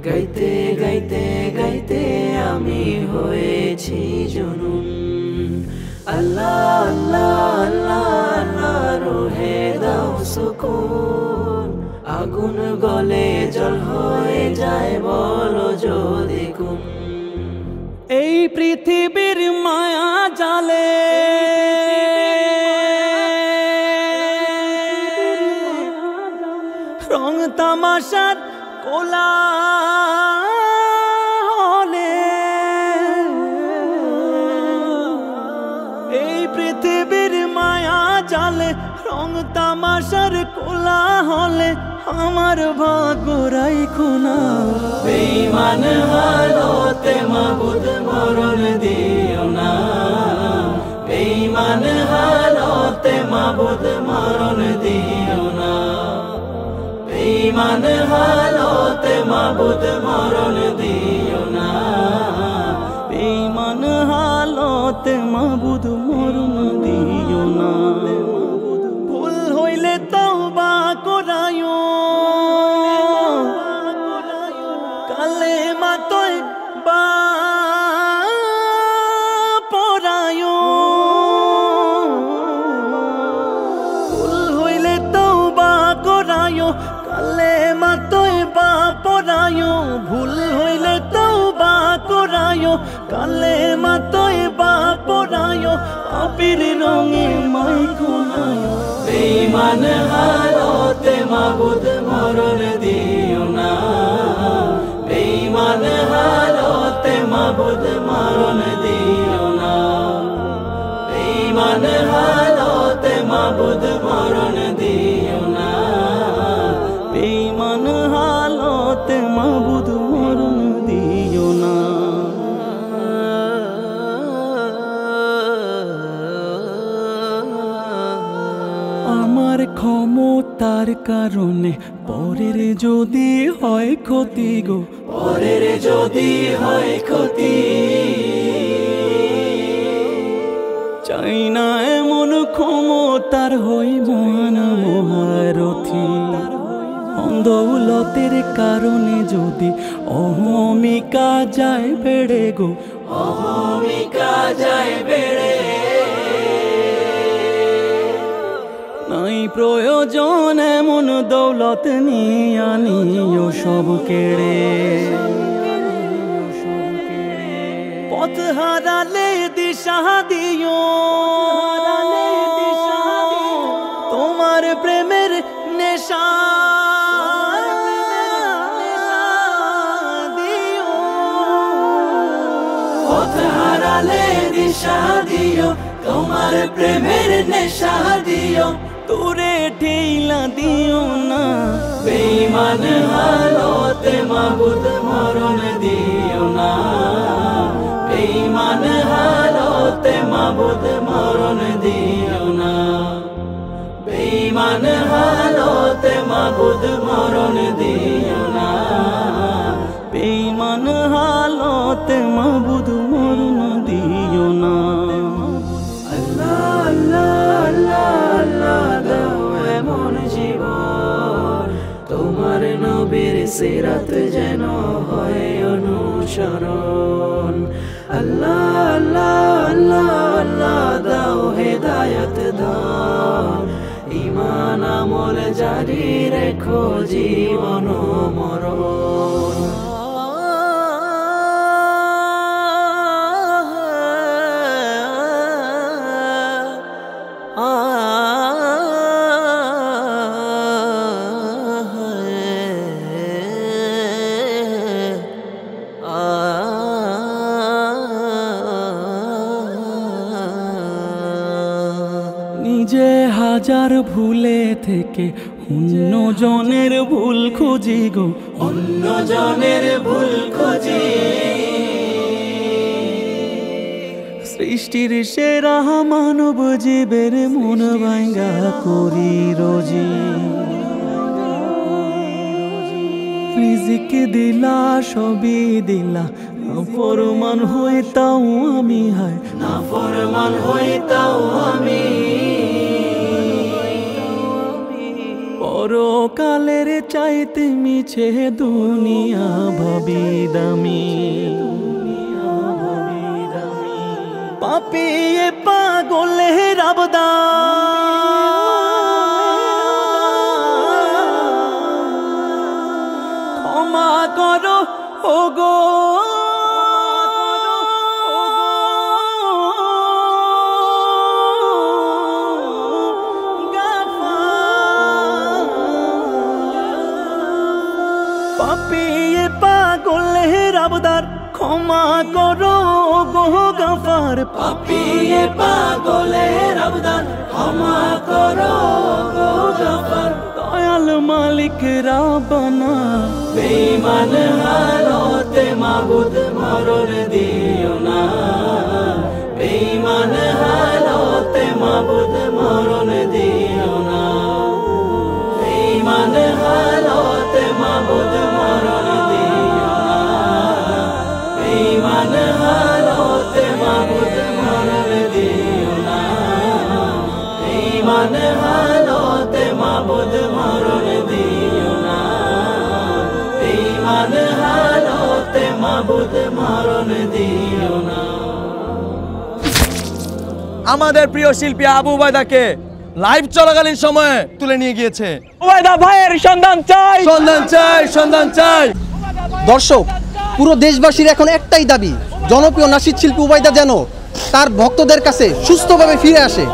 গাইতে গাইতে গাইতে আমি হয়েছি জুনুন। আল্লাহ আল্লাহ আল্লাহ আল্লাহ রোহে দাও সুকুন। আগুন গলে জল হয়ে যায় বলো যদি কোন। এই পৃথিবীর মায়া জালে রং তামাশার কোলাহলে, এই পৃথিবীর মায়া জালে রং তামাশার কোলাহলে আমার ভাগ্য রাইখো না। বেঈমান হালতে মাবুদ মরণ দিও না। বেঈমান হালতে মাবুদ মরণ দিও না। বেঈমান হালতে মাবুদ মরণ দিও না। বেঈমান হালতে মাবুদ মরণ দিও না। ভুল হইলে তওবা করায়ো, কালেমা তয়বা পড়ায়ো। ভুল হইলে তওবা করায়ো, কালেমা তয়বা পড়ায়ো। ভুল হইলে তওবা করায়ো, কালেমা তয়বা পড়ায়ো। আবির রঙে মাইখো না। বেঈমান হালতে মাবুদ মরণ দিও না। বেঈমান হালতে মাবুদ মরণ দিও না। বেঈমান হালতে মাবুদ মরণ দিও না। বেঈমান হালতে মাবুদ মরণ দিও না। আমার ক্ষমতার কারণে পরের যদি হয় ক্ষতি গো, পরের যদি হয় ক্ষতি, চাই না এমন ক্ষমতার হই মহান মহারথী। দৌলতের কারণে যদি অহমিকা যায় বেড়ে গো, অহমিকা যায় বেড়ে। নাই প্রয়োজন এমন দৌলত নিয়ে আনিও সব কেড়ে। পথ হারালে দিশা দিও, তোমার প্রেমের নেশা দিও। পথ হারালে দিশা দিও, তোমার প্রেমের নেশা দিও। তোরে ঠেইলা দিও না। বেঈমান হালতে মাবুদ মরণ দিও না। বেঈমান হালতে মাবুদ মরণ দিও না। বেঈমান হালতে মাবুদ মরণ দিও না। বেঈমান হালতে মাবুদ মরণ দিও না। আল্লাহ আল্লাহ আল্লাহ আল্লাহ দাও এমন জীবন, তোমার নবীর সিরাত যেন হয় অনুসরণ। আল্লাহ আল্লাহ আল্লাহ আল্লাহ দাও হেদায়েত দাও। ঈমান আমল জারি রেখো জীবন মরণ। নিজে হাজার ভুলে থেকে অন্য জনের ভুল খুঁজি গো, অন্য জনের ভুল খুঁজি। সৃষ্টির সেরা মানব জীবের মন ভাঙ্গা করি রোজি। রিজিক দিলা সবই দিলা, নাফরমান হইতাও আমি হায়, নাফরমান হইতাও আমি। পরকালের চাইতে মিছে দুনিয়া ভাবি দামি। পাপিয়ে পাগলের আবদার, ক্ষমা করো ওগো পাপিয়ে পাগলের আবদার, ক্ষমা করো গো গাফার। পাপিয়ে পাগলের আবদার, ক্ষমা করো গো গাফার। দয়াল মালিক রাব্বানা, বেঈমান হালতে মাবুদ মরণ দিও না। বেঈমান হালতে মাবুদ মরণ দিও না। বেঈমান হালতে মাবুদ মরণ দিও না। বেঈমান হালতে মাবুদ মরণ দিও না। বেঈমান হালতে মাবুদ মরণ দিও না। বেঈমান হালতে মাবুদ মরণ দিও না। আমাদের প্রিয় শিল্পী আবু উবাইদাকে লাইভ চলাকালীন সময়ে তুলে নিয়ে গিয়েছে। উবাইদা ভাইয়ের সন্ধান চাই, সন্ধান চাই, সন্ধান চাই। দর্শক, পুরো দেশবাসীর এখন একটাই দাবি, জনপ্রিয় নাশিদ শিল্পী উবাইদা যেন তার ভক্তদের কাছে সুস্থভাবে ফিরে আসে।